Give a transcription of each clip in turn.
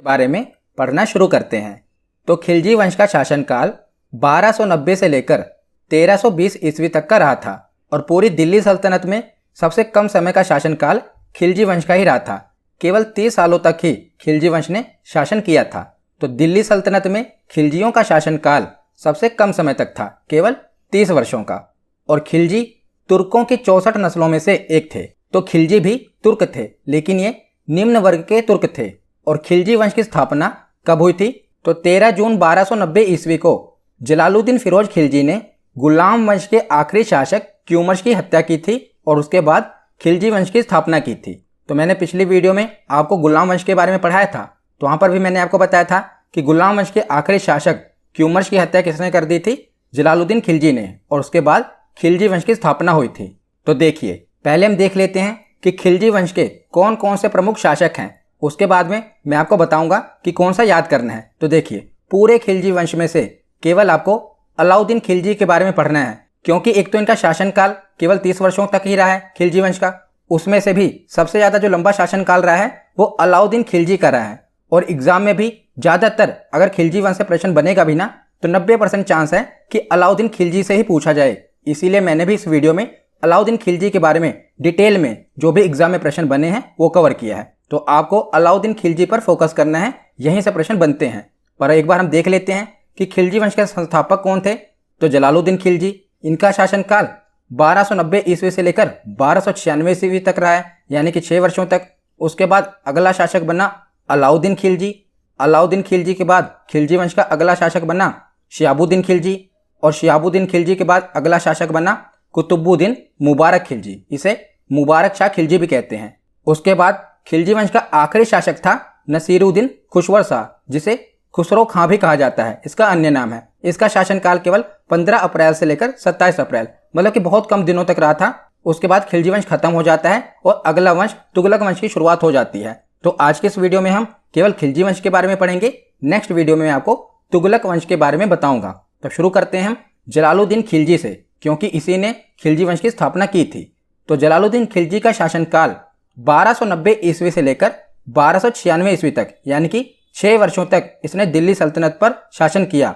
के बारे में पढ़ना शुरू करते हैं। तो खिलजी वंश का शासनकाल 1290 से लेकर 1320 ईस्वी तक का रहा था और पूरी दिल्ली सल्तनत में सबसे कम समय का शासनकाल खिलजी वंश का ही रहा था। केवल 30 सालों तक ही खिलजी वंश ने शासन किया था। तो दिल्ली सल्तनत में खिलजियों का शासनकाल सबसे कम समय तक था, केवल 30 वर्षों का। और खिलजी तुर्कों की 64 नस्लों में से एक थे। तो खिलजी भी तुर्क थे, लेकिन ये निम्न वर्ग के तुर्क थे। और खिलजी वंश की स्थापना कब हुई थी? तो 13 जून 1290 ईस्वी को जलालुद्दीन फिरोज खिलजी ने गुलाम वंश के आखिरी शासक क्यूमर्श की हत्या की थी और उसके बाद खिलजी वंश की स्थापना की थी। तो मैंने पिछली वीडियो में आपको गुलाम वंश के बारे में पढ़ाया था, तो वहाँ पर भी मैंने आपको बताया था कि गुलाम वंश के आखिरी शासक क्यूमर्श की हत्या किसने कर दी थी? जलालुद्दीन खिलजी ने, और उसके बाद खिलजी वंश की स्थापना हुई थी। तो देखिए, पहले हम देख लेते हैं कि खिलजी वंश के कौन कौन से प्रमुख शासक हैं। उसके बाद में मैं आपको बताऊंगा कि कौन सा याद करना है। तो देखिए, पूरे खिलजी वंश में से केवल आपको अलाउद्दीन खिलजी के बारे में पढ़ना है, क्योंकि एक तो इनका शासनकाल केवल 30 वर्षों तक ही रहा है खिलजी वंश का। उसमें से भी सबसे ज़्यादा जो लंबा शासनकाल रहा है वो अलाउद्दीन खिलजी का रहा है। और एग्जाम में भी ज़्यादातर अगर खिलजी वंश से प्रश्न बनेगा भी ना, तो 90% चांस है कि अलाउद्दीन खिलजी से ही पूछा जाए। इसीलिए मैंने भी इस वीडियो में अलाउद्दीन खिलजी के बारे में डिटेल में जो भी एग्जाम में प्रश्न बने हैं वो कवर किया है। तो आपको अलाउद्दीन खिलजी पर फोकस करना है, यहीं से प्रश्न बनते हैं। पर एक बार हम देख लेते हैं कि खिलजी वंश के संस्थापक कौन थे। तो जलालुद्दीन खिलजी, इनका शासनकाल 1290 ईस्वी से लेकर 1296 ईस्वी तक रहा है, यानी कि 6 वर्षों तक। उसके बाद अगला शासक बना अलाउद्दीन खिलजी। अलाउद्दीन खिलजी के बाद खिलजी वंश का अगला शासक बना शिहाबुद्दीन खिलजी, और शिहाबुद्दीन खिलजी के बाद अगला शासक बना कुतुबुद्दीन मुबारक खिलजी। इसे मुबारक शाह खिलजी भी कहते हैं। उसके बाद खिलजी वंश का आखिरी शासक था नसीरुद्दीन खुशवर शाह, जिसे खुसरो खां भी कहा जाता है, इसका अन्य नाम है। इसका शासनकाल केवल 15 अप्रैल से लेकर 27 अप्रैल, मतलब कि बहुत कम दिनों तक रहा था। उसके बाद खिलजी वंश खत्म हो जाता है और अगला वंश तुगलक वंश की शुरुआत हो जाती है। तो आज के इस वीडियो में हम केवल खिलजी वंश के बारे में पढ़ेंगे। नेक्स्ट वीडियो में मैं आपको तुगलक वंश के बारे में बताऊंगा। तो शुरू करते हैं हम जलालुद्दीन खिलजी से, क्योंकि इसी ने खिलजी वंश की स्थापना की थी। तो जलालुद्दीन खिलजी का शासनकाल 1290 ईस्वी से लेकर 1296 ईस्वी तक, यानी कि 6 वर्षों तक इसने दिल्ली सल्तनत पर शासन किया।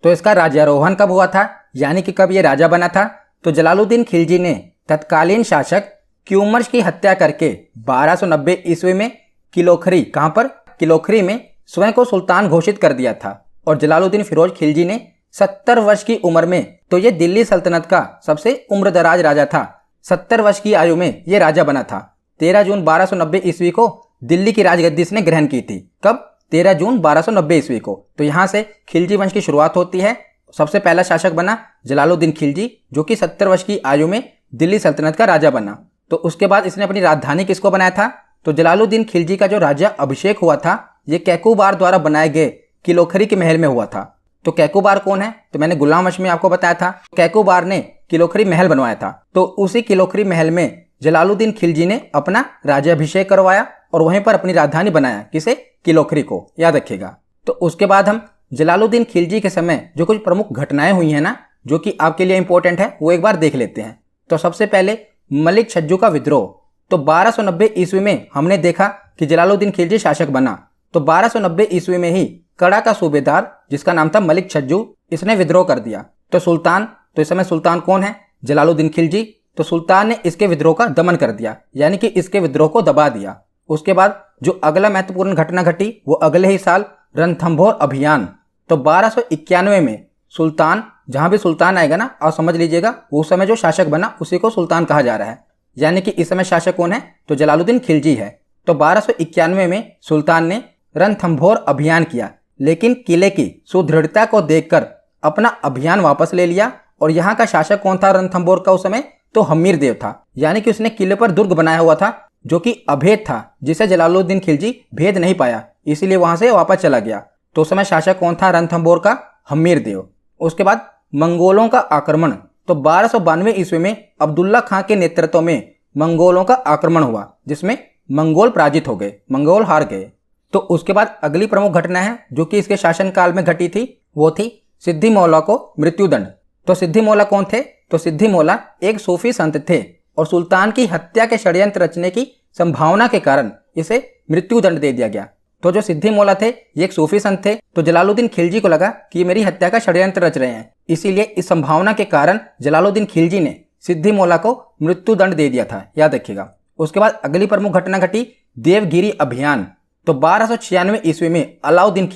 तो इसका राज्यारोहण कब हुआ था, यानी कि कब ये राजा बना था? तो जलालुद्दीन खिलजी ने तत्कालीन शासक क्यूमर्श की हत्या करके 1290 ईस्वी में किलोखरी, कहाँ पर? किलोखरी में स्वयं को सुल्तान घोषित कर दिया था। और जलालुद्दीन फिरोज खिलजी ने 70 वर्ष की उम्र में, तो ये दिल्ली सल्तनत का सबसे उम्रदराज राजा था। 70 वर्ष की आयु में ये राजा बना था। 13 जून 1290 ईस्वी को दिल्ली की राजगद्दी इसने ग्रहण की थी। कब? 13 जून 1290 ईस्वी को। तो यहाँ से खिलजी वंश की शुरुआत होती है। सबसे पहला शासक बना जलालुद्दीन खिलजी, जो कि 70 वर्ष की आयु में दिल्ली सल्तनत का राजा बना। तो उसके बाद इसने अपनी राजधानी किसको बनाया था? तो जलालुद्दीन खिलजी का जो राज्य अभिषेक हुआ था, ये कैकुबार द्वारा बनाए गए किलोखरी के महल में हुआ था। तो कैकुबार कौन है? तो मैंने गुलाम वंश में आपको बताया था, कैकुबार ने किलोखरी महल बनवाया था। तो उसी किलोखरी महल में जलालुद्दीन खिलजी ने अपना राज्याभिषेक करवाया और वहीं पर अपनी राजधानी बनाया। किसे? किलोखरी को, याद रखिएगा। तो उसके बाद हम जलालुद्दीन खिलजी के समय जो कुछ प्रमुख घटनाएं हुई हैं ना, जो कि आपके लिए इंपॉर्टेंट है, वो एक बार देख लेते हैं। तो सबसे पहले मलिक छज्जू का विद्रोह। तो 1290 ईस्वी में हमने देखा कि जलालुद्दीन खिलजी शासक बना। तो 1290 ईस्वी में ही कड़ा का सूबेदार, जिसका नाम था मलिक छज्जू, इसने विद्रोह कर दिया। तो सुल्तान, तो इस समय सुल्तान कौन है? जलालुद्दीन खिलजी। तो सुल्तान ने इसके विद्रोह का दमन कर दिया, यानी कि इसके विद्रोह को दबा दिया। उसके बाद जो अगला महत्वपूर्ण घटना घटी वो अगले ही साल रणथंभौर अभियान। तो 1291 में सुल्तान, जहां भी सुल्तान आएगा ना, आप समझ लीजिएगा उस समय जो शासक बना उसी को सुल्तान कहा जा रहा है, यानी कि इस समय शासक कौन है? तो जलालुद्दीन खिलजी है। तो 1291 में सुल्तान ने रणथंभौर अभियान किया, लेकिन किले की सुदृढ़ता को देखकर अपना अभियान वापस ले लिया। और यहाँ का शासक कौन था रणथंभौर का उस समय? तो हमीर देव था, यानी कि उसने किले पर दुर्ग बनाया हुआ था जो कि अभेद था, जिसे जलालुद्दीन खिलजी भेद नहीं पाया, इसीलिए वहां से वापस चला गया। तो उस समय शासक कौन था रणथंभौर का? हमीर देव। उसके बाद मंगोलों का आक्रमण। तो 1292 ईस्वी में अब्दुल्ला खां के नेतृत्व में मंगोलों का आक्रमण हुआ, जिसमें मंगोल पराजित हो गए, मंगोल हार गए। तो उसके बाद अगली प्रमुख घटना है जो कि इसके शासनकाल में घटी थी, वो थी सिद्धि मौला को मृत्युदंड। तो सिद्धि मौला कौन थे? तो सिद्धि मौला एक सूफी संत थे और सुल्तान की हत्या के षड्यंत्र रचने की संभावना के कारण इसे मृत्युदंड दे दिया गया। तो जो सिद्दी मौला थे ये एक सूफी संत थे। तो जलालुद्दीन खिलजी को लगा कि ये मेरी हत्या का षड्यंत्र रच रहे हैं, इसीलिए इस संभावना के कारण जलालुद्दीन खिलजी ने सिद्दी मौला को मृत्यु दंड दे दिया था, याद रखिएगा। उसके बाद अगली प्रमुख घटना घटी देवगिरी अभियान। तो 1296 ईस्वी में अलाउद्दीन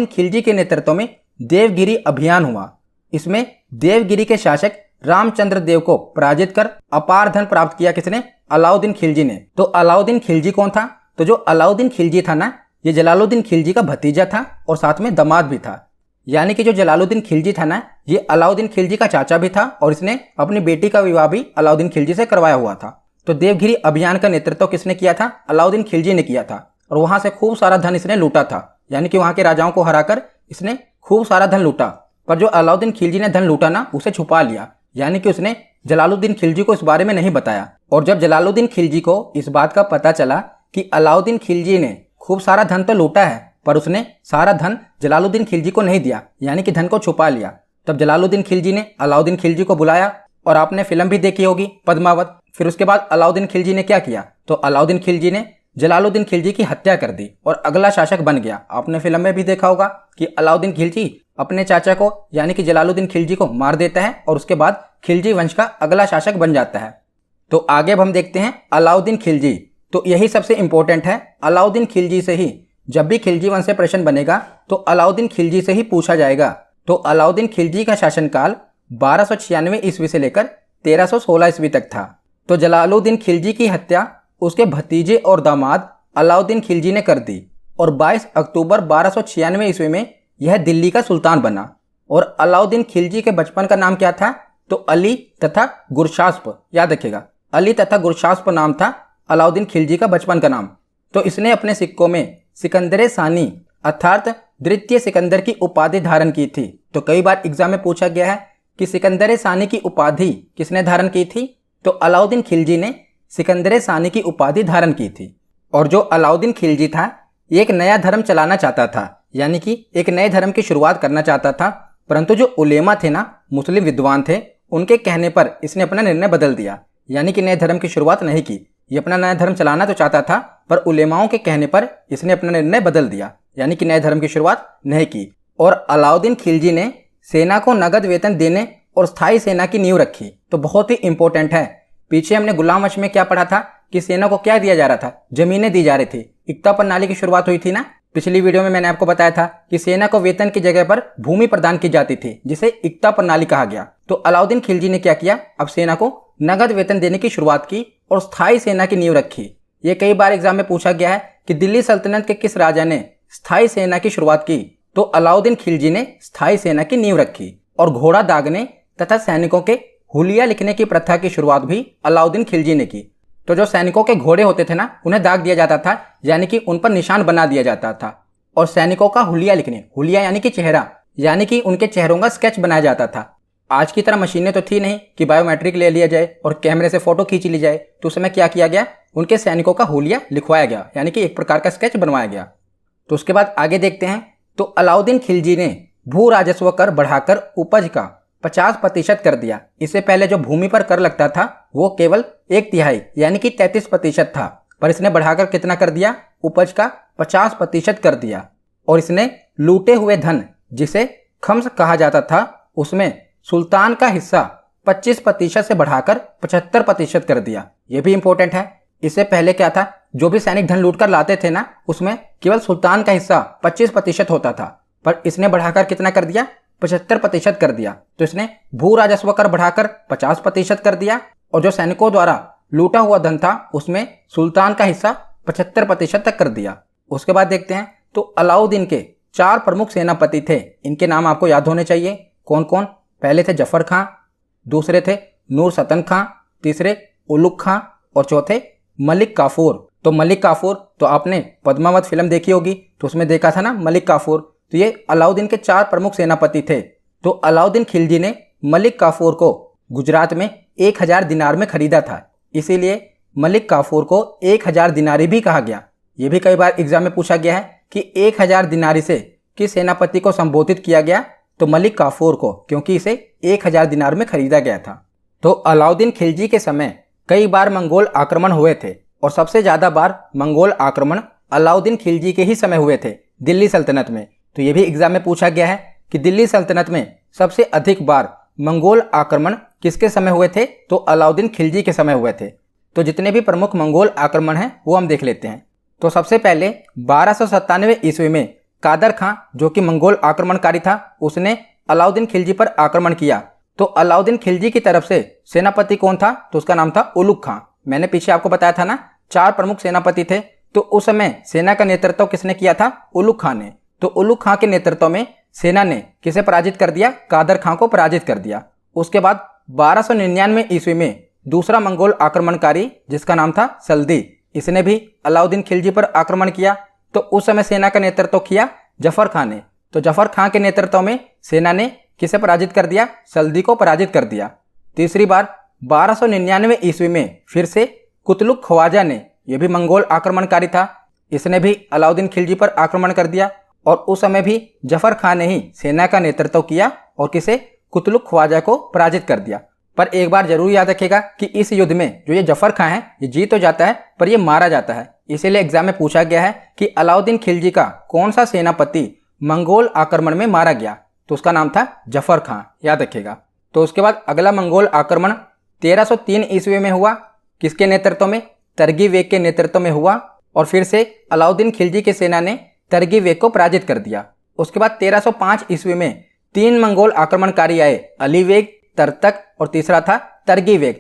खिलजी के नेतृत्व में देवगिरी अभियान हुआ। इसमें देवगिरी के शासक रामचंद्र देव को पराजित कर अपार धन प्राप्त किया। किसने? अलाउद्दीन खिलजी ने। तो अलाउद्दीन खिलजी कौन था? तो जो अलाउद्दीन खिलजी था ना, ये जलालुद्दीन खिलजी का भतीजा था और साथ में दामाद भी था। यानी कि जो जलालुद्दीन खिलजी था ना, ये अलाउद्दीन खिलजी का चाचा भी था और इसने अपनी बेटी का विवाह भी अलाउद्दीन खिलजी से करवाया हुआ था। तो देवगिरी अभियान का नेतृत्व किसने किया था? अलाउद्दीन खिलजी ने किया था और वहां से खूब सारा धन इसने लूटा था। यानी कि वहां के राजाओं को हराकर इसने खूब सारा धन लूटा। पर जो अलाउद्दीन खिलजी ने धन लूटा ना, उसे छुपा लिया। यानी कि उसने जलालुद्दीन खिलजी को इस बारे में नहीं बताया। और जब जलालुद्दीन खिलजी को इस बात का पता चला कि अलाउद्दीन खिलजी ने खूब सारा धन तो लूटा है, पर उसने सारा धन जलालुद्दीन खिलजी को नहीं दिया, यानी कि धन को छुपा लिया, तब जलालुद्दीन खिलजी ने अलाउद्दीन खिलजी को बुलाया। और आपने फिल्म भी देखी होगी पद्मावत। फिर उसके बाद अलाउद्दीन खिलजी ने क्या किया? तो अलाउद्दीन खिलजी ने जलालुद्दीन खिलजी की हत्या कर दी और अगला शासक बन गया। आपने फिल्म में भी देखा होगा कि अलाउद्दीन खिलजी अपने चाचा को यानी कि जलालुद्दीन खिलजी को मार देता है और उसके बाद खिलजी वंश का अगला शासक बन जाता है। तो आगे अब हम देखते हैं अलाउद्दीन खिलजी। तो यही सबसे इंपॉर्टेंट है। अलाउद्दीन खिलजी से ही, जब भी खिलजी वंश से प्रश्न बनेगा तो अलाउद्दीन खिलजी से ही पूछा जाएगा। तो अलाउद्दीन खिलजी का शासनकाल 1296 ईस्वी से लेकर 1316 ईस्वी तक था। तो जलालुद्दीन खिलजी की हत्या उसके भतीजे और दामाद अलाउद्दीन खिलजी ने कर दी और 22 अक्टूबर 1296 ईस्वी में यह दिल्ली का सुल्तान बना। और अलाउद्दीन खिलजी के बचपन का नाम क्या था? तो अली तथा गुरशास्प, याद रखिएगा, अली तथा गुरशास्प नाम था अलाउद्दीन खिलजी का बचपन का नाम। तो इसने अपने सिक्कों में सिकंदर सानी अर्थात द्वितीय सिकंदर की उपाधि धारण की थी। तो कई बार एग्जाम में पूछा गया है कि सिकंदर सानी की उपाधि किसने धारण की थी? तो अलाउद्दीन खिलजी ने सिकंदर सानी की उपाधि धारण की थी। और जो अलाउद्दीन खिलजी था ये एक नया धर्म चलाना चाहता था, यानी कि एक नए धर्म की शुरुआत करना चाहता था। परंतु जो उलेमा थे ना, मुस्लिम विद्वान थे, उनके कहने पर इसने अपना निर्णय बदल दिया। यानी कि नए धर्म की शुरुआत नहीं की। ये अपना नया धर्म चलाना तो चाहता था, पर उलेमाओं के कहने पर इसने अपना निर्णय बदल दिया, यानी कि नए धर्म की शुरुआत नहीं की। और अलाउद्दीन खिलजी ने सेना को नगद वेतन देने और स्थायी सेना की नींव रखी। तो बहुत ही इंपॉर्टेंट है। पीछे हमने गुलाम वंश में क्या पढ़ा था कि सेना को क्या दिया जा रहा था? जमीनें दी जा रही थी। इक्ता प्रणाली की शुरुआत हुई थी ना। पिछली वीडियो में मैंने आपको बताया था कि सेना को वेतन की जगह पर भूमि प्रदान की जाती थी, जिसे इक्ता प्रणाली कहा गया। तो अलाउद्दीन खिलजी ने क्या किया? अब सेना को नगद वेतन देने की शुरुआत की और स्थायी सेना की नींव रखी। ये कई बार एग्जाम में पूछा गया है कि दिल्ली सल्तनत के किस राजा ने स्थायी सेना की शुरुआत की? तो अलाउद्दीन खिलजी ने स्थायी सेना की नींव रखी। और घोड़ा दागने तथा सैनिकों के हुलिया लिखने की प्रथा की शुरुआत भी अलाउद्दीन खिलजी ने की। तो जो सैनिकों के घोड़े होते थे ना, उन्हें दाग दिया जाता था, यानी कि उन पर निशान बना दिया जाता था। और सैनिकों का हुलिया लिखने, हुलिया यानी कि चेहरा, यानी कि उनके चेहरों का स्केच बनाया जाता था। आज की तरह मशीनें तो थी नहीं कि बायोमेट्रिक ले लिया जाए और कैमरे से फोटो खींच ली जाए। तो उस समय क्या किया गया? उनके सैनिकों का हुलिया लिखवाया गया, यानी कि एक प्रकार का स्केच बनवाया गया। तो उसके बाद आगे देखते हैं। तो अलाउद्दीन खिलजी ने भू राजस्व कर बढ़ाकर उपज का 50% कर दिया। इससे पहले जो भूमि पर कर लगता था वो केवल 1/3 यानी कि 33% था, पर इसने बढ़ाकर कितना कर दिया? उपज का 50% कर दिया। और इसने लूटे हुए धन, जिसे खम्स कहा जाता था, उसमें सुल्तान का हिस्सा 25% से बढ़ाकर 75% कर दिया। यह भी इंपॉर्टेंट है। इससे पहले क्या था? जो भी सैनिक धन लूट कर लाते थे ना, उसमें केवल सुल्तान का हिस्सा 25% होता था, पर इसने बढ़ाकर कितना कर दिया? 75% कर दिया। तो इसने भू राजस्व कर बढ़ाकर 50% कर दिया और जो सैनिकों द्वारा लूटा हुआ धन था उसमें सुल्तान का हिस्सा 75% तक कर दिया। उसके बाद देखते हैं। तो अलाउद्दीन के 4 प्रमुख सेनापति थे। इनके नाम आपको याद होने चाहिए। कौन कौन? पहले थे जफर खां, दूसरे थे नूर सतन खां, तीसरे उलुग खां और चौथे मलिक काफूर। तो मलिक काफूर तो आपने पद्मावत फिल्म देखी होगी, तो उसमें देखा था ना मलिक काफूर। तो ये अलाउद्दीन के 4 प्रमुख सेनापति थे। तो अलाउद्दीन खिलजी ने मलिक काफूर को गुजरात में 1000 दिनार में खरीदा था, इसीलिए मलिक काफूर को 1000 दिनारी भी कहा गया। ये भी कई बार एग्जाम में पूछा गया है कि 1000 दिनारी से किस सेनापति को संबोधित किया गया? तो मलिक काफूर को, क्योंकि इसे 1000 दिनार में खरीदा गया था। तो अलाउद्दीन खिलजी के समय कई बार मंगोल आक्रमण हुए थे और सबसे ज़्यादा बार मंगोल आक्रमण अलाउद्दीन खिलजी के ही समय हुए थे दिल्ली सल्तनत में। तो ये भी एग्जाम में पूछा गया है कि दिल्ली सल्तनत में सबसे अधिक बार मंगोल आक्रमण किसके समय हुए थे, तो अलाउद्दीन खिलजी के समय हुए थे। तो जितने भी प्रमुख मंगोल आक्रमण हैं वो हम देख लेते हैं। तो सबसे पहले 1297 ईस्वी में कादर खां जो कि मंगोल आक्रमणकारी था, उसने अलाउद्दीन खिलजी पर आक्रमण किया। तो अलाउद्दीन खिलजी की तरफ से सेनापति कौन था, तो उसका नाम था उलुग खां। मैंने पीछे आपको बताया था ना 4 प्रमुख सेनापति थे, तो उस समय सेना का नेतृत्व किसने किया था, उलुग खां ने। तो उलुग खां के नेतृत्व में सेना ने किसे पराजित कर दिया, कादर खां को पराजित कर दिया। उसके बाद 1299 ईस्वी में दूसरा मंगोल आक्रमणकारी जिसका नाम था सल्दी, इसने भी अलाउद्दीन खिलजी पर आक्रमण किया। तो उस समय सेना का नेतृत्व किया जफर खां ने। तो जफर खां के नेतृत्व में सेना ने किसे पराजित कर दिया, सल्दी को पराजित कर दिया। तीसरी बार 1299 ईस्वी में फिर से कुतलुक ख्वाजा ने, यह भी मंगोल आक्रमणकारी था, इसने भी अलाउद्दीन खिलजी पर आक्रमण कर दिया। और उस समय भी जफर खां ने ही सेना का नेतृत्व किया और किसे, कुतलुक ख्वाजा को पराजित कर दिया। पर एक बार जरूर याद रखिएगा कि इस युद्ध में जो ये जफर खां है ये जीत तो जाता है पर ये मारा जाता है। इसीलिए एग्जाम में पूछा गया है कि अलाउद्दीन खिलजी का कौन सा सेनापति मंगोल आक्रमण में मारा गया, तो उसका नाम था जफर खां, याद रखिएगा। तो उसके बाद अगला मंगोल आक्रमण 1303 ईस्वी में हुआ, किसके नेतृत्व में, तरगी बेग के नेतृत्व में हुआ। और फिर से अलाउद्दीन खिलजी की सेना ने तरगी बेग को पराजित कर दिया। उसके बाद 1305 ईस्वी में 3 मंगोल आक्रमणकारी आए, अली बेग, तरतक और तीसरा था तरगी बेग।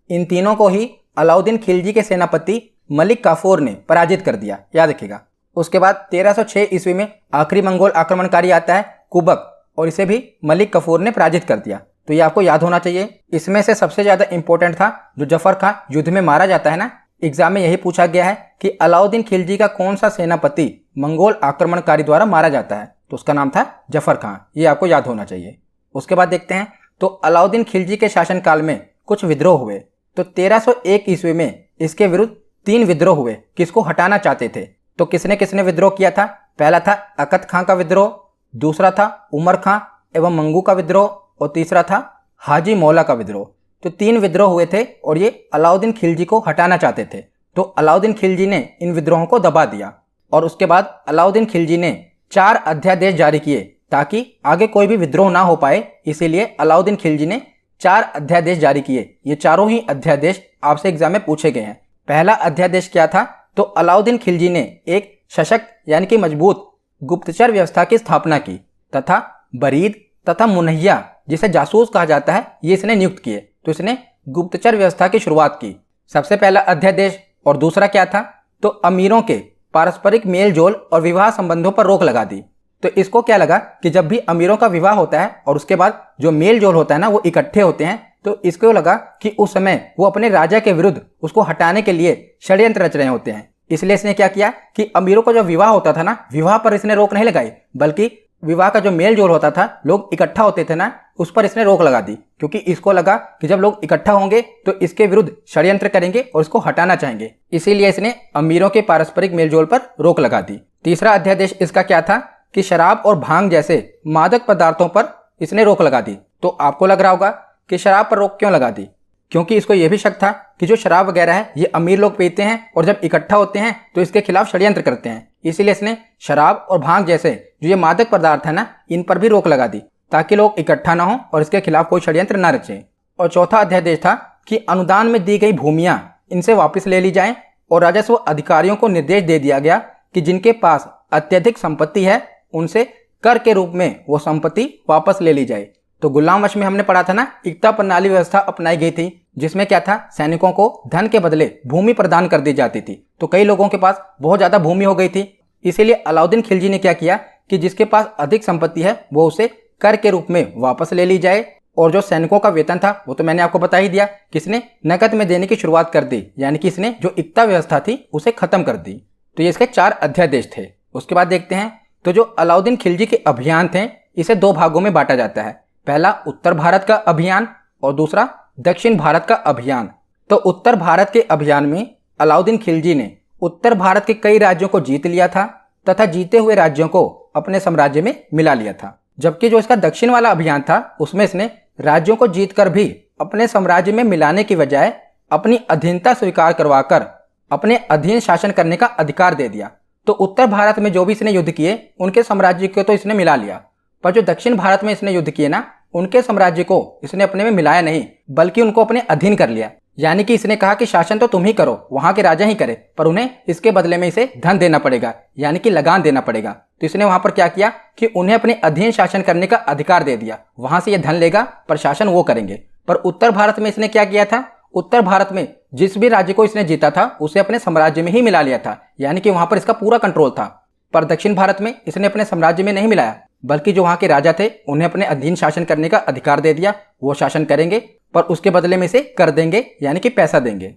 इन तीनों को ही अलाउद्दीन खिलजी के सेनापति मलिक काफूर ने पराजित कर दिया, याद रखिएगा। उसके बाद 1306 ईस्वी में आखिरी मंगोल आक्रमणकारी आता है कुबक, और इसे भी मलिक काफूर ने पराजित कर दिया। तो ये आपको याद होना चाहिए। इसमें से सबसे ज्यादा इंपॉर्टेंट था जो जफर खां युद्ध में मारा जाता है ना, एग्जाम में यही पूछा गया है कि अलाउद्दीन खिलजी का कौन सा सेनापति मंगोल आक्रमणकारी द्वारा मारा जाता है, तो उसका नाम था जफर खां। ये आपको याद होना चाहिए। उसके बाद देखते हैं तो अलाउद्दीन खिलजी के शासनकाल में कुछ विद्रोह हुए। तो 1301 ईस्वी में इसके विरुद्ध 3 विद्रोह हुए, किसको हटाना चाहते थे। तो किसने किसने विद्रोह किया था, पहला था अकत खां का विद्रोह, दूसरा था उमर खां एवं मंगू का विद्रोह, और तीसरा था हाजी मौला का विद्रोह। तो 3 विद्रोह हुए थे और ये अलाउद्दीन खिलजी को हटाना चाहते थे। तो अलाउद्दीन खिलजी ने इन विद्रोहों को दबा दिया और उसके बाद अलाउद्दीन खिलजी ने 4 अध्यादेश जारी किए ताकि आगे कोई भी विद्रोह ना हो पाए। इसीलिए अलाउद्दीन खिलजी ने 4 अध्यादेश जारी किए। ये चारों ही अध्यादेश आपसे एग्जाम में पूछे गए हैं। पहला अध्यादेश क्या था, तो अलाउद्दीन खिलजी ने एक सशक्त यानी कि मजबूत गुप्तचर व्यवस्था की स्थापना की तथा बरीद तथा मुनहिया जिसे जासूस कहा जाता है ये इसने नियुक्त किए। तो इसने गुप्तचर व्यवस्था की शुरुआत की, सबसे पहला अध्यादेश। और दूसरा क्या था, तो अमीरों के पारस्परिक मेल जोल और विवाह संबंधों पर रोक लगा दी। तो इसको क्या लगा कि जब भी अमीरों का विवाह होता है और उसके बाद जो मेल जोल होता है ना वो इकट्ठे होते हैं, तो इसको लगा कि उस समय वो अपने राजा के विरुद्ध उसको हटाने के लिए षड्यंत्र रच रहे होते हैं। इसलिए इसने क्या किया कि अमीरों का जो विवाह होता था ना, विवाह पर इसने रोक नहीं लगाई, बल्कि विवाह का जो मेल जोल होता था, लोग इकट्ठा होते थे ना, उस पर इसने रोक लगा दी। क्योंकि इसको लगा कि जब लोग इकट्ठा होंगे तो इसके विरुद्ध षड्यंत्र करेंगे और इसको हटाना चाहेंगे। इसीलिए इसने अमीरों के पारस्परिक मेलजोल पर रोक लगा दी। तीसरा अध्यादेश इसका क्या था कि शराब और भांग जैसे मादक पदार्थों पर इसने रोक लगा दी। तो आपको लग रहा होगा कि शराब पर रोक क्यों लगा दी, क्योंकि इसको यह भी शक था कि जो शराब वगैरह है ये अमीर लोग पीते हैं और जब इकट्ठा होते हैं तो इसके खिलाफ षड्यंत्र करते हैं। इसीलिए इसने शराब और भांग जैसे जो ये मादक पदार्थ है ना, इन पर भी रोक लगा दी ताकि लोग इकट्ठा ना हो और इसके खिलाफ कोई षड्यंत्र ना रचे। और चौथा अध्यादेश था कि अनुदान में दी गई भूमियां इनसे वापस ले ली जाएं और राजस्व अधिकारियों को निर्देश दे दिया गया कि जिनके पास अत्यधिक संपत्ति है उनसे कर के रूप में वो संपत्ति वापस ले ली जाए। तो गुलाम वश में हमने पढ़ा था ना, एकता प्रणाली व्यवस्था अपनाई गई थी जिसमें क्या था, सैनिकों को धन के बदले भूमि प्रदान कर दी जाती थी। तो कई लोगों के पास बहुत ज्यादा भूमि हो गई थी, इसीलिए अलाउद्दीन खिलजी ने क्या किया कि जिसके पास अधिक संपत्ति है वो उसे कर के रूप में वापस ले ली जाए। और जो सैनिकों का वेतन था वो तो मैंने आपको बता ही दिया, किसने नकद में देने की शुरुआत कर दी, यानी कि इसने जो एकता व्यवस्था थी उसे खत्म कर दी। तो ये इसके 4 अध्यादेश थे। उसके बाद देखते हैं तो जो अलाउद्दीन खिलजी के अभियान थे इसे 2 भागों में बांटा जाता है। पहला उत्तर भारत का अभियान और दूसरा दक्षिण भारत का अभियान। तो उत्तर भारत के अभियान में अलाउद्दीन खिलजी ने उत्तर भारत के कई राज्यों को जीत लिया था तथा जीते हुए राज्यों को अपने साम्राज्य में मिला लिया था। जबकि जो इसका दक्षिण वाला अभियान था उसमें इसने राज्यों को जीतकर भी अपने साम्राज्य में मिलाने की बजाय अपनी अधीनता स्वीकार करवाकर अपने अधीन शासन करने का अधिकार दे दिया। तो उत्तर भारत में जो भी इसने युद्ध किए उनके साम्राज्य को तो इसने मिला लिया, पर जो दक्षिण भारत में इसने युद्ध किए ना उनके साम्राज्य को इसने अपने में मिलाया नहीं, बल्कि उनको अपने अधीन कर लिया। यानी कि इसने कहा कि शासन तो तुम ही करो, वहां के राजा ही करे, पर उन्हें इसके बदले में इसे धन देना पड़ेगा, यानी कि लगान देना पड़ेगा। तो इसने वहां पर क्या किया कि उन्हें अपने अधीन शासन करने का अधिकार दे दिया। वहां से ये धन लेगा पर शासन वो करेंगे। पर उत्तर भारत में इसने क्या किया था, उत्तर भारत में जिस भी राज्य को इसने जीता था उसे अपने साम्राज्य में ही मिला लिया था, यानी कि वहां पर इसका पूरा कंट्रोल था। पर दक्षिण भारत में इसने अपने साम्राज्य में नहीं मिलाया, बल्कि जो वहां के राजा थे उन्हें अपने अधीन शासन करने का अधिकार दे दिया। वो शासन करेंगे पर उसके बदले में इसे कर देंगे, यानी कि पैसा देंगे।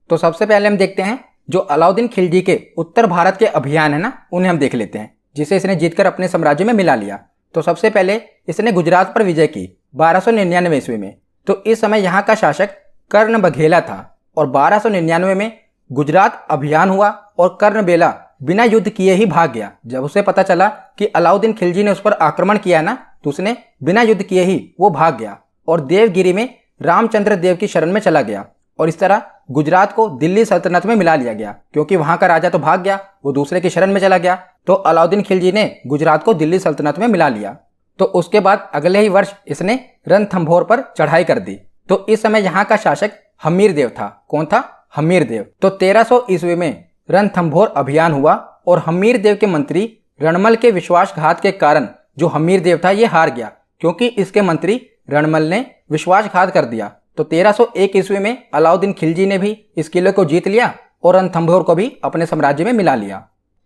तो सबसे पहले हम देखते हैं जो अलाउद्दीन खिलजी के उत्तर भारत के अभियान है ना, उन्हें हम देख लेते हैं, जिसे इसने जीतकर अपने साम्राज्य में मिला लिया। तो सबसे पहले इसने गुजरात पर विजय की 1299 ईस्वी में। तो इस समय यहाँ का शासक कर्ण बघेला था और 1299 में गुजरात अभियान हुआ और कर्ण बेला बिना युद्ध किए ही भाग गया। जब उसे पता चला कि अलाउद्दीन खिलजी ने उस पर आक्रमण किया ना, तो उसने बिना युद्ध किए ही वो भाग गया और देवगिरी में रामचंद्र देव की शरण में चला गया। और इस तरह गुजरात को दिल्ली सल्तनत में मिला लिया गया, क्योंकि वहां का राजा तो भाग गया, वो दूसरे की शरण में चला गया। तो अलाउद्दीन खिलजी ने गुजरात को दिल्ली सल्तनत में मिला लिया। तो उसके बाद अगले ही वर्ष इसने रणथंभौर पर चढ़ाई कर दी। तो इस समय यहाँ का शासक हमीर देव था। कौन था? हमीर देव। तो 1300 ईस्वी में रणथंभौर अभियान हुआ और हमीर देव के मंत्री रणमल के विश्वासघात के कारण जो हमीर देव था ये हार गया, क्योंकि इसके मंत्री रणमल ने विश्वासघात कर दिया। तो 1301 ईस्वी में अलाउद्दीन खिलजी ने भी इस किले को जीत लिया और रणथंभौर को भी अपने साम्राज्य में मिला लिया।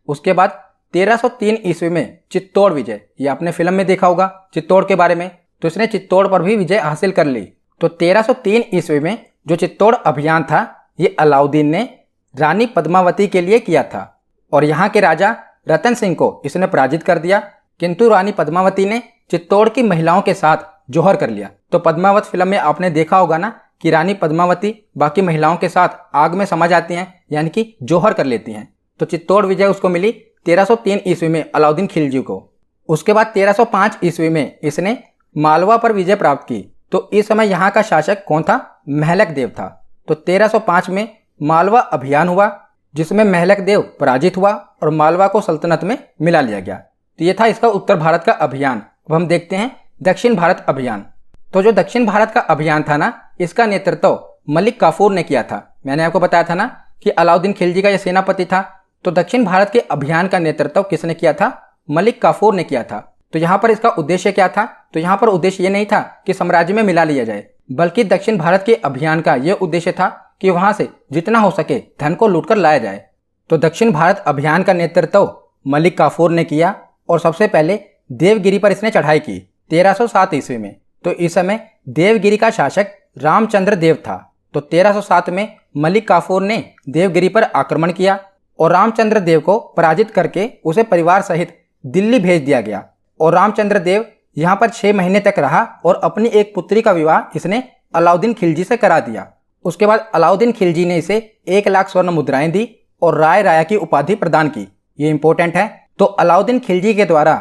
उसके बाद 1303 ईस्वी में चित्तौड़ विजय, ये आपने फिल्म में देखा होगा चित्तौड़ के बारे में, तो इसने चित्तौड़ पर भी विजय हासिल कर ली। तो 1303 ईस्वी में जो चित्तौड़ अभियान था ये अलाउद्दीन ने रानी पद्मावती के लिए किया था और यहाँ के राजा रतन सिंह को इसने पराजित कर दिया। किंतु रानी पद्मावती ने चित्तौड़ की महिलाओं के साथ जौहर कर लिया। तो पद्मावत फिल्म में आपने देखा होगा ना कि रानी पद्मावती बाकी महिलाओं के साथ आग में समा जाती हैं, यानी कि जौहर कर लेती हैं। तो चित्तौड़ विजय उसको मिली 1303 ईस्वी में अलाउद्दीन खिलजी को। उसके बाद 1305 ईस्वी में इसने मालवा पर विजय प्राप्त की। तो इस समय यहाँ का शासक कौन था? महलक देव था। तो 1305 में मालवा अभियान हुआ जिसमें महलक देव पराजित हुआ और मालवा को सल्तनत में मिला लिया गया। तो ये था इसका उत्तर भारत का अभियान। अब हम देखते हैं दक्षिण भारत अभियान। तो जो दक्षिण भारत का अभियान था ना, इसका नेतृत्व मलिक काफूर ने किया था। मैंने आपको बताया था ना कि अलाउद्दीन खिलजी का यह सेनापति था। तो दक्षिण भारत के अभियान का नेतृत्व किसने किया था? मलिक काफूर ने किया था। तो यहाँ पर इसका उद्देश्य क्या था? तो यहाँ पर उद्देश्य ये नहीं था कि साम्राज्य में मिला लिया जाए, बल्कि दक्षिण भारत के अभियान का यह उद्देश्य था कि वहां से जितना हो सके धन को लूटकर लाया जाए। तो दक्षिण भारत अभियान का नेतृत्व मलिक काफूर ने किया और सबसे पहले देवगिरी पर इसने चढ़ाई की 1307 ईस्वी में। तो इस समय देवगिरी का शासक रामचंद्र देव था। तो 1307 में मलिक काफूर ने देवगिरी पर आक्रमण किया और रामचंद्र देव को पराजित करके उसे परिवार सहित दिल्ली भेज दिया गया। और रामचंद्र देव यहाँ पर 6 महीने तक रहा और अपनी एक पुत्री का विवाह इसने अलाउद्दीन खिलजी से करा दिया। उसके बाद अलाउद्दीन खिलजी ने इसे 1 लाख स्वर्ण मुद्राएं दी और राय राया की उपाधि प्रदान की। ये इंपॉर्टेंट है। तो अलाउद्दीन खिलजी के द्वारा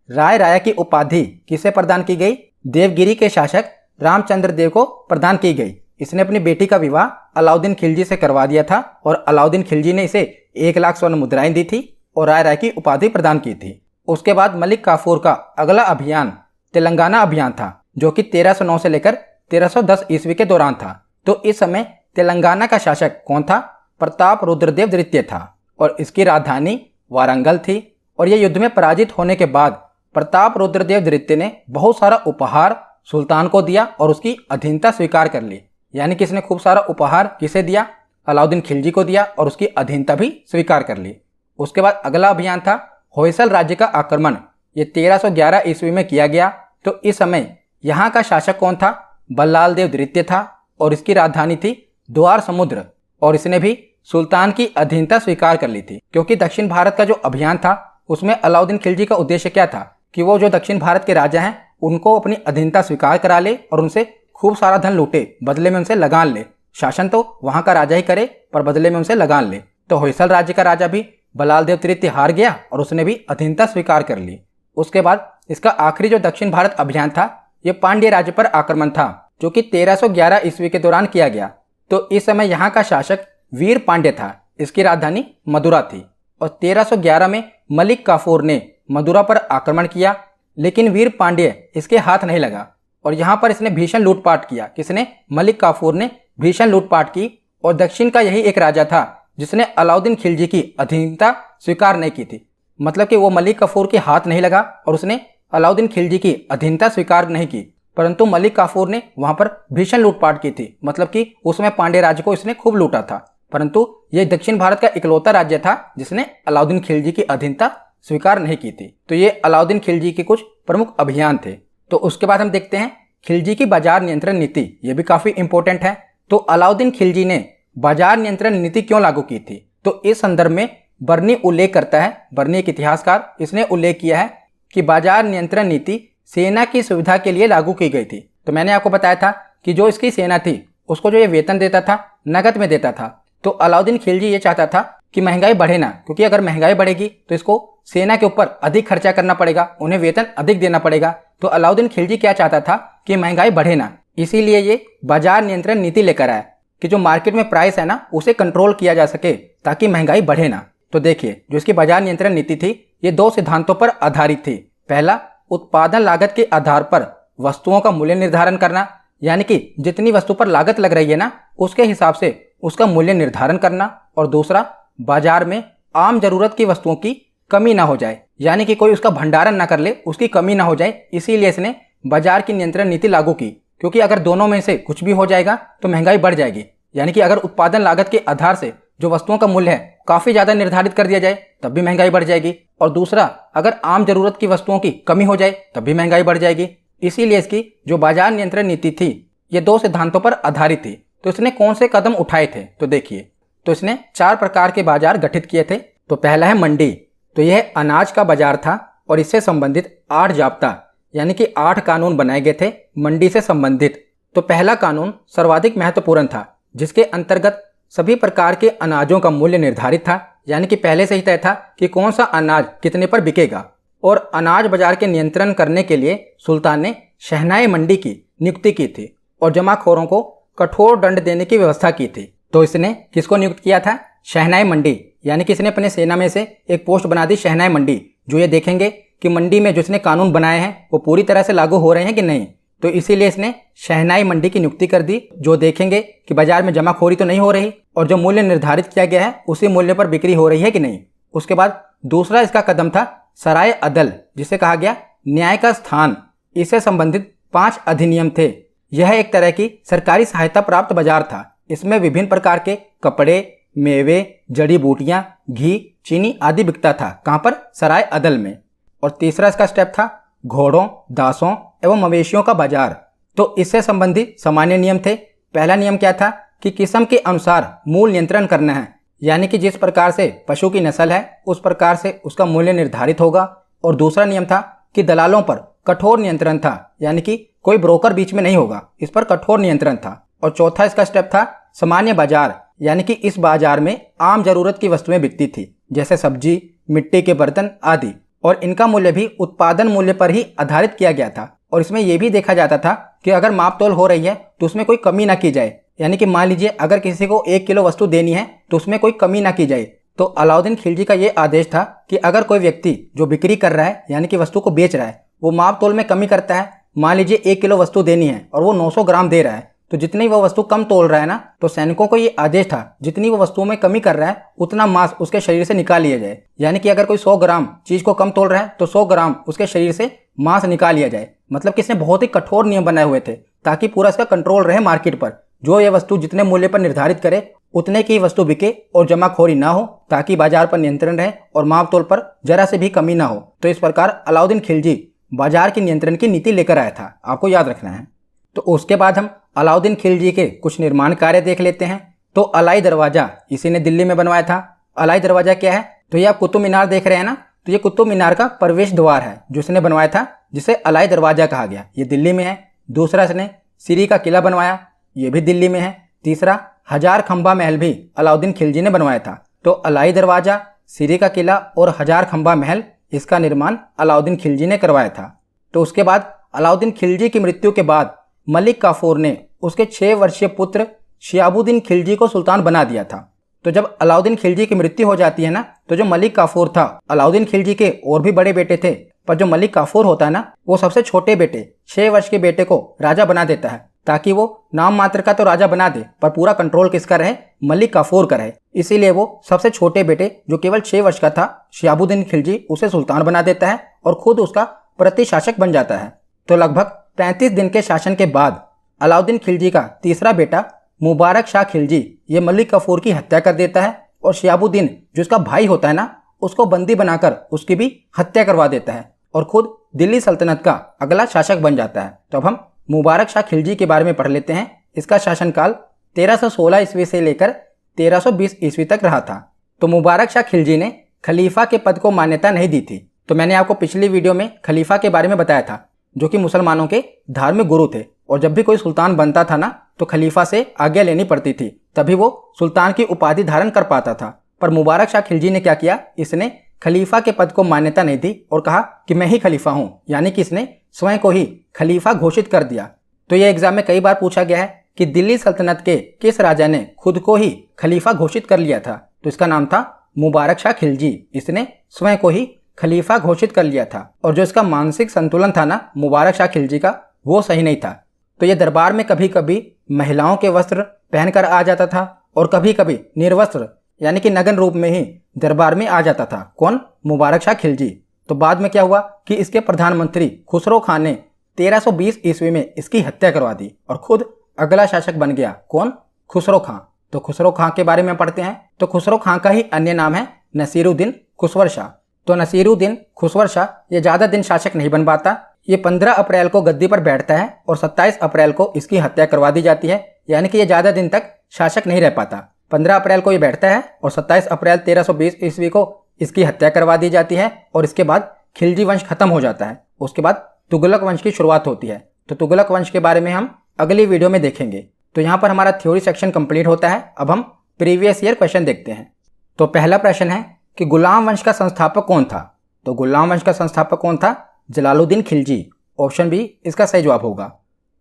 राय राया की उपाधि किसे प्रदान की गई? देवगिरी के शासक रामचंद्र देव को प्रदान की गई। इसने अपनी बेटी का विवाह अलाउद्दीन खिलजी से करवा दिया था और अलाउद्दीन खिलजी ने इसे 1 लाख स्वर्ण मुद्राएं दी थी और राय राय की उपाधि प्रदान की थी। उसके बाद मलिक काफूर का अगला अभियान तेलंगाना अभियान था, जो कि 1309 से लेकर 1310 ईस्वी के दौरान था। तो इस समय तेलंगाना का शासक कौन था? प्रताप रुद्रदेव द्वितीय था और इसकी राजधानी वारंगल थी। और यह युद्ध में पराजित होने के बाद प्रताप रुद्रदेव द्वितीय ने बहुत सारा उपहार सुल्तान को दिया और उसकी अधीनता स्वीकार कर ली। यानी कि इसने खूब सारा उपहार किसे दिया? अलाउद्दीन खिलजी को दिया और उसकी अधीनता भी स्वीकार कर ली। उसके बाद अगला अभियान था होयसल राज्य का आक्रमण। ये 1311 ईस्वी में किया गया। तो इस समय यहाँ का शासक कौन था? बल्लाल देव द्वितीय था और इसकी राजधानी थी द्वार समुद्र और इसने भी सुल्तान की अधीनता स्वीकार कर ली थी। क्योंकि दक्षिण भारत का जो अभियान था उसमें अलाउद्दीन खिलजी का उद्देश्य क्या था कि वो जो दक्षिण भारत के राजा हैं उनको अपनी अधीनता स्वीकार करा ले और उनसे खूब सारा धन लूटे, बदले में उनसे लगान ले। शासन तो वहां का राजा ही करे पर बदले में उनसे लगान ले। तो होयसल राज्य का राजा भी बल्लाल देव तृतीय हार गया और उसने भी अधीनता स्वीकार कर ली। उसके बाद इसका आखिरी जो दक्षिण भारत अभियान था ये पांड्य राज्य पर आक्रमण था, जो कि 1311 ईस्वी के दौरान किया गया। तो इस समय यहाँ का शासक वीर पांड्य था। इसकी राजधानी मदुरा थी। और 1311 में मलिक काफूर ने मदुरा पर आक्रमण किया, लेकिन वीर पांड्य इसके हाथ नहीं लगा और यहाँ पर इसने भीषण लूटपाट किया। किसने? मलिक काफूर ने भीषण लूटपाट की। और दक्षिण का यही एक राजा था जिसने अलाउद्दीन खिलजी की अधीनता स्वीकार नहीं की थी। मतलब कि वो मलिक काफूर के हाथ नहीं लगा और उसने अलाउद्दीन खिलजी की अधीनता स्वीकार नहीं की, परंतु मलिक काफूर ने वहां पर भीषण लूटपाट की थी। मतलब कि उसमें पांड्य राज्य को इसने खूब लूटा था, परंतु यह दक्षिण भारत का इकलौता राज्य था जिसने अलाउद्दीन खिलजी की अधीनता स्वीकार नहीं की थी। तो ये अलाउद्दीन खिलजी के कुछ प्रमुख अभियान थे। तो उसके बाद हम देखते हैं खिलजी की बाजार नियंत्रण नीति। ये भी काफी इंपॉर्टेंट है। तो अलाउद्दीन खिलजी ने बाजार नियंत्रण नीति क्यों लागू की थी? तो इस संदर्भ में बर्नी उल्लेख करता है, बर्नी एक इतिहासकार, इसने उल्लेख किया है कि बाजार नियंत्रण नीति सेना की सुविधा के लिए लागू की गई थी। तो मैंने आपको बताया था कि जो इसकी सेना थी उसको जो ये वेतन देता था नकद में देता था। तो अलाउद्दीन खिलजी ये चाहता था कि महंगाई बढ़े ना, क्योंकि अगर महंगाई बढ़ेगी तो इसको सेना के ऊपर अधिक खर्चा करना पड़ेगा, उन्हें वेतन अधिक देना पड़ेगा। तो अलाउद्दीन खिलजी क्या चाहता था कि महंगाई बढ़े ना, इसीलिए ये बाजार नियंत्रण नीति लेकर आया कि जो मार्केट में प्राइस है ना उसे कंट्रोल किया जा सके ताकि महंगाई बढ़े ना। तो देखिए जो इसकी बाजार नियंत्रण नीति थी ये 2 सिद्धांतों पर आधारित थी। पहला, उत्पादन लागत के आधार पर वस्तुओं का मूल्य निर्धारण करना, यानी कि जितनी वस्तु पर लागत लग रही है ना उसके हिसाब से उसका मूल्य निर्धारण करना। और दूसरा, बाजार में आम जरूरत की वस्तुओं की कमी ना हो जाए, यानी कि कोई उसका भंडारण ना कर ले, उसकी कमी ना हो जाए। इसीलिए इसने बाजार की नियंत्रण नीति लागू की, क्योंकि अगर दोनों में से कुछ भी हो जाएगा तो महंगाई बढ़ जाएगी। यानी कि अगर उत्पादन लागत के आधार से जो वस्तुओं का मूल्य है काफी ज्यादा निर्धारित कर दिया जाए तब भी महंगाई बढ़ जाएगी, और दूसरा, अगर आम जरूरत की वस्तुओं की कमी हो जाए तब भी महंगाई बढ़ जाएगी। इसीलिए इसकी जो बाजार नियंत्रण नीति थी ये 2 सिद्धांतों पर आधारित थी। तो इसने कौन से कदम उठाए थे? तो देखिए, तो इसने 4 प्रकार के बाजार गठित किए थे। तो पहला है मंडी। तो यह अनाज का बाजार था और इससे संबंधित 8 जाब्ता यानी कि 8 कानून बनाए गए थे मंडी से संबंधित। तो पहला कानून सर्वाधिक महत्वपूर्ण था, जिसके अंतर्गत सभी प्रकार के अनाजों का मूल्य निर्धारित था, यानी कि पहले से ही तय था कि कौन सा अनाज कितने पर बिकेगा। और अनाज बाजार के नियंत्रण करने के लिए सुल्तान ने शहनाई मंडी की नियुक्ति की थी और जमाखोरों को कठोर दंड देने की व्यवस्था की थी। तो इसने किसको नियुक्त किया था? शहनाई मंडी, यानी कि इसने अपने सेना में से एक पोस्ट बना दी शहनाई मंडी, जो ये देखेंगे कि मंडी में जो इसने कानून बनाए हैं वो पूरी तरह से लागू हो रहे हैं कि नहीं। तो इसीलिए इसने शहनाई मंडी की नियुक्ति कर दी, जो देखेंगे कि बाजार में जमाखोरी तो नहीं हो रही और जो मूल्य निर्धारित किया गया है उसी मूल्य पर बिक्री हो रही है कि नहीं। उसके बाद दूसरा इसका कदम था सराय अदल, जिसे कहा गया न्याय का स्थान। इससे संबंधित 5 अधिनियम थे। यह एक तरह की सरकारी सहायता प्राप्त बाजार था। इसमें विभिन्न प्रकार के कपड़े, मेवे, जड़ी बूटियां, घी, चीनी आदि बिकता था। कहाँ पर? सराय अदल में। और तीसरा इसका स्टेप था घोड़ों, दासों एवं मवेशियों का बाजार। तो इससे संबंधित सामान्य नियम थे। पहला नियम क्या था कि किस्म के अनुसार मूल्य नियंत्रण करना है, यानी कि जिस प्रकार से पशु की नस्ल है उस प्रकार से उसका मूल्य निर्धारित होगा। और दूसरा नियम था कि दलालों पर कठोर नियंत्रण था, यानी कि कोई ब्रोकर बीच में नहीं होगा, इस पर कठोर नियंत्रण था। और चौथा इसका स्टेप था सामान्य बाजार, यानी कि इस बाजार में आम जरूरत की वस्तुएं बिकती थी, जैसे सब्जी, मिट्टी के बर्तन आदि, और इनका मूल्य भी उत्पादन मूल्य पर ही आधारित किया गया था। और इसमें यह भी देखा जाता था कि अगर मापतोल हो रही है तो उसमें कोई कमी ना की जाए, यानी कि मान लीजिए अगर किसी को 1 किलो वस्तु देनी है तो उसमें कोई कमी ना की जाए। तो अलाउद्दीन खिलजी का ये आदेश था कि अगर कोई व्यक्ति जो बिक्री कर रहा है, यानी कि वस्तु को बेच रहा है, वो मापतोल में कमी करता है, मान लीजिए 1 किलो वस्तु देनी है और वो 900 ग्राम दे रहा है, तो जितनी वो वस्तु कम तोल रहा है ना, तो सैनिकों को ये आदेश था जितनी वो वस्तुओं में कमी कर रहा है उतना मांस उसके शरीर से निकाल लिया जाए। यानी कि अगर कोई 100 ग्राम चीज को कम तोल रहा है तो 100 ग्राम उसके शरीर से मांस निकाल लिया जाए। मतलब कि इसने बहुत ही कठोर नियम बनाए हुए थे ताकि पूरा इसका कंट्रोल रहे मार्केट पर। जो ये वस्तु जितने मूल्य पर निर्धारित करे उतने की वस्तु बिके और जमाखोरी ना हो, ताकि बाजार पर नियंत्रण रहे और माप तोल पर जरा से भी कमी ना हो। तो इस प्रकार अलाउद्दीन खिलजी बाजार की नियंत्रण की नीति लेकर आया था, आपको याद रखना है। तो उसके बाद हम अलाउद्दीन खिलजी के कुछ निर्माण कार्य देख लेते हैं। तो अलाई दरवाजा इसी ने दिल्ली में बनवाया था। अलाई दरवाजा क्या है? तो ये आप कुतुब मीनार देख रहे हैं ना, तो ये कुतुब मीनार का प्रवेश द्वार है जो इसने बनवाया था, जिसे अलाई दरवाजा कहा गया। ये दिल्ली में है। दूसरा इसने सीरी का किला बनवाया, ये भी दिल्ली में है। तीसरा हजार खंबा महल भी अलाउद्दीन खिलजी ने बनवाया था। तो अलाई दरवाजा, सीरी का किला और हजार खंबा महल, इसका निर्माण अलाउद्दीन खिलजी ने करवाया था। तो उसके बाद अलाउद्दीन खिलजी की मृत्यु के बाद मलिक काफूर ने उसके 6 वर्षीय पुत्र शिहाबुद्दीन खिलजी को सुल्तान बना दिया था। तो जब अलाउद्दीन खिलजी की मृत्यु हो जाती है ना, तो जो मलिक काफूर था, अलाउद्दीन खिलजी के और भी बड़े बेटे थे, पर जो मलिक काफूर होता है ना, वो सबसे छोटे बेटे 6 वर्ष के बेटे को राजा बना देता है, ताकि वो नाम मात्र का तो राजा बना दे पर पूरा कंट्रोल किसका रहे, मलिक काफूर का रहे। इसीलिए वो सबसे छोटे बेटे जो केवल 6 वर्ष का था, शिहाबुद्दीन खिलजी, उसे सुल्तान बना देता है और खुद उसका प्रतिशासक बन जाता है। तो लगभग 35 दिन के शासन के बाद अलाउद्दीन खिलजी का तीसरा बेटा मुबारक शाह खिलजी ये मलिक काफूर की हत्या कर देता है और शिहाबुद्दीन जो उसका भाई होता है ना, उसको बंदी बनाकर उसकी भी हत्या करवा देता है और खुद दिल्ली सल्तनत का अगला शासक बन जाता है। तो अब हम मुबारक शाह खिलजी के बारे में पढ़ लेते हैं। इसका शासनकाल 1316 ईस्वी से लेकर 1320 ईस्वी तक रहा था। तो मुबारक शाह खिलजी ने खलीफा के पद को मान्यता नहीं दी थी। तो मैंने आपको पिछली वीडियो में खलीफा के बारे में बताया था, जो कि मुसलमानों के धार्मिक गुरु थे और जब भी कोई सुल्तान बनता था ना, तो खलीफा से आज्ञा लेनी पड़ती थी, तभी वो सुल्तान की उपाधि धारण कर पाता था। पर मुबारक शाह खिलजी ने क्या किया, इसने खलीफा के पद को मान्यता नहीं दी और कहा कि मैं ही खलीफा हूं, यानी कि इसने स्वयं को ही खलीफा घोषित कर दिया। तो यह एग्जाम में कई बार पूछा गया है कि दिल्ली सल्तनत के किस राजा ने खुद को ही खलीफा घोषित कर लिया था। तो इसका नाम था मुबारक शाह खिलजी। इसने स्वयं को ही खलीफा घोषित कर लिया था और जो इसका मानसिक संतुलन था ना मुबारक शाह खिलजी का, वो सही नहीं था। तो ये दरबार में कभी कभी महिलाओं के वस्त्र पहनकर आ जाता था और कभी कभी निर्वस्त्र यानी कि नग्न रूप में ही दरबार में आ जाता था। कौन? मुबारक शाह खिलजी। तो बाद में क्या हुआ कि इसके प्रधानमंत्री खुसरो खान ने 1320 ईस्वी में इसकी हत्या करवा दी और खुद अगला शासक बन गया। कौन? खुसरो खां। तो खुसरो खां के बारे में पढ़ते हैं। तो खुसरो खां का ही अन्य नाम है नसीरुद्दीन खुसवर शाह। तो नसीरुद्दीन खुसवर शाह ये ज़्यादा दिन शासक नहीं बन पाता। ये 15 अप्रैल को गद्दी पर बैठता है और 27 अप्रैल को इसकी हत्या करवा दी जाती है, यानी कि ये ज़्यादा दिन तक शासक नहीं रह पाता। 15 अप्रैल को ये बैठता है और 27 अप्रैल 1320 ईस्वी को इसकी हत्या करवा दी जाती है और इसके बाद खिलजी वंश खत्म हो जाता है। उसके बाद तुगलक वंश की शुरुआत होती है। तो तुगलक वंश के बारे में हम अगली वीडियो में देखेंगे। तो यहाँ पर हमारा थ्योरी सेक्शन कंप्लीट होता है। अब हम प्रीवियस ईयर क्वेश्चन देखते हैं। तो पहला प्रश्न है कि गुलाम वंश का संस्थापक कौन था। तो गुलाम वंश का संस्थापक कौन था? जलालुद्दीन खिलजी। ऑप्शन बी इसका सही जवाब होगा।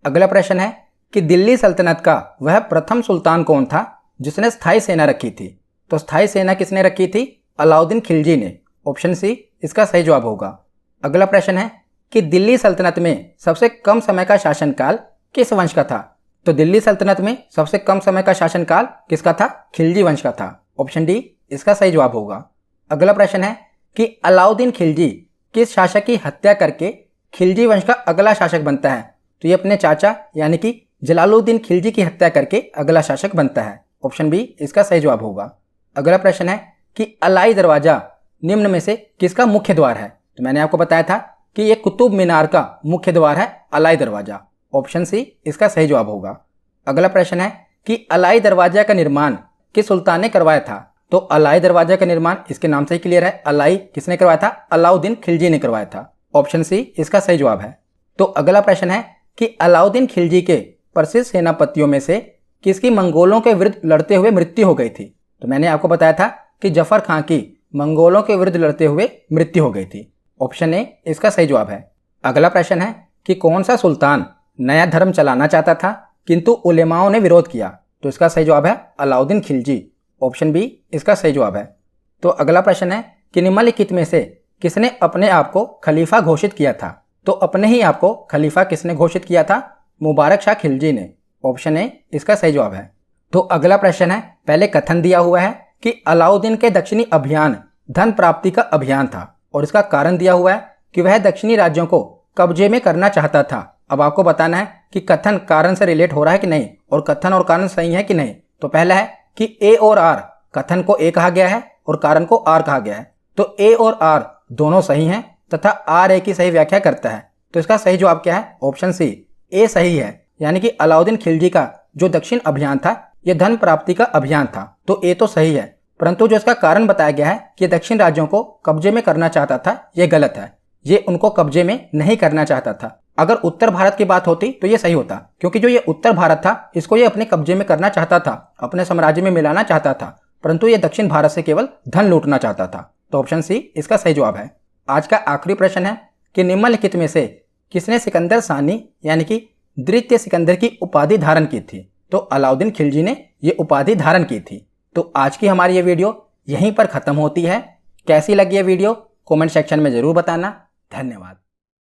अगला प्रश्न है कि दिल्ली सल्तनत का वह प्रथम सुल्तान कौन था जिसने स्थायी सेना रखी थी। तो स्थायी सेना किसने रखी थी? अलाउद्दीन खिलजी ने। ऑप्शन सी इसका सही जवाब होगा। अगला प्रश्न है कि दिल्ली सल्तनत में सबसे कम समय का शासनकाल किस वंश का था। तो दिल्ली सल्तनत में सबसे कम समय का शासनकाल किसका था? खिलजी वंश का था। ऑप्शन डी इसका सही जवाब होगा। अगला प्रश्न है कि अलाउद्दीन खिलजी किस शासक की हत्या करके खिलजी वंश का अगला शासक बनता है। तो ये अपने चाचा यानी कि जलालुद्दीन खिलजी की हत्या करके अगला शासक बनता है। ऑप्शन बी इसका सही जवाब होगा। अगला प्रश्न है कि अलाई दरवाजा निम्न में से किसका मुख्य द्वार है। तो मैंने आपको बताया था कि ये कुतुब मीनार का मुख्य द्वार है अलाई दरवाजा। ऑप्शन सी इसका सही जवाब होगा। अगला प्रश्न है कि अलाई दरवाजा का निर्माण किस सुल्तान ने करवाया था। तो अलाई दरवाजा का निर्माण इसके नाम से ही क्लियर है। अलाई किसने करवाया था? अलाउद्दीन खिलजी ने करवाया था। ऑप्शन सी इसका सही जवाब है। तो अगला प्रश्न है कि अलाउद्दीन खिलजी के प्रसिद्ध सेनापतियों में से किसकी मंगोलों के विरुद्ध लड़ते हुए मृत्यु हो गई थी। तो मैंने आपको बताया था कि जफर खां की मंगोलों के विरुद्ध लड़ते हुए मृत्यु हो गई थी। ऑप्शन ए इसका सही जवाब है। अगला प्रश्न है कि कौन सा सुल्तान नया धर्म चलाना चाहता था किंतु उलेमाओं ने विरोध किया। तो इसका सही जवाब है अलाउद्दीन खिलजी। ऑप्शन बी इसका सही जवाब है। तो अगला प्रश्न है कि निम्नलिखित में से किसने अपने आप को खलीफा घोषित किया था। तो अपने ही आप को खलीफा किसने घोषित किया था? मुबारक शाह खिलजी ने। ऑप्शन ए इसका सही जवाब है। तो अगला प्रश्न है, पहले कथन दिया हुआ है कि अलाउद्दीन के दक्षिणी अभियान धन प्राप्ति का अभियान था और इसका कारण दिया हुआ है कि वह दक्षिणी राज्यों को कब्जे में करना चाहता था। अब आपको बताना है कि कथन कारण से रिलेट हो रहा है कि नहीं और कथन और कारण सही है कि नहीं। तो पहला है कि ए और आर, कथन को ए कहा गया है और कारण को आर कहा गया है। तो ए और आर दोनों सही हैं तथा आर ए की सही व्याख्या करता है। तो इसका सही जवाब क्या है? ऑप्शन सी ए सही है, यानी कि अलाउद्दीन खिलजी का जो दक्षिण अभियान था यह धन प्राप्ति का अभियान था। तो ए तो सही है, परंतु जो इसका कारण बताया गया है कि दक्षिण राज्यों को कब्जे में करना चाहता था, यह गलत है। ये उनको कब्जे में नहीं करना चाहता था। अगर उत्तर भारत की बात होती तो ये सही होता, क्योंकि जो ये उत्तर भारत था इसको ये अपने कब्जे में करना चाहता था, अपने साम्राज्य में मिलाना चाहता था, परंतु ये दक्षिण भारत से केवल धन लूटना चाहता था। तो ऑप्शन सी इसका सही जवाब है। आज का आखिरी प्रश्न है कि निम्नलिखित में से किसने सिकंदर सानी यानी कि द्वितीय सिकंदर की उपाधि धारण की थी। तो अलाउद्दीन खिलजी ने ये उपाधि धारण की थी। तो आज की हमारी ये वीडियो यहीं पर ख़त्म होती है। कैसी लगी ये वीडियो कमेंट सेक्शन में ज़रूर बताना। धन्यवाद।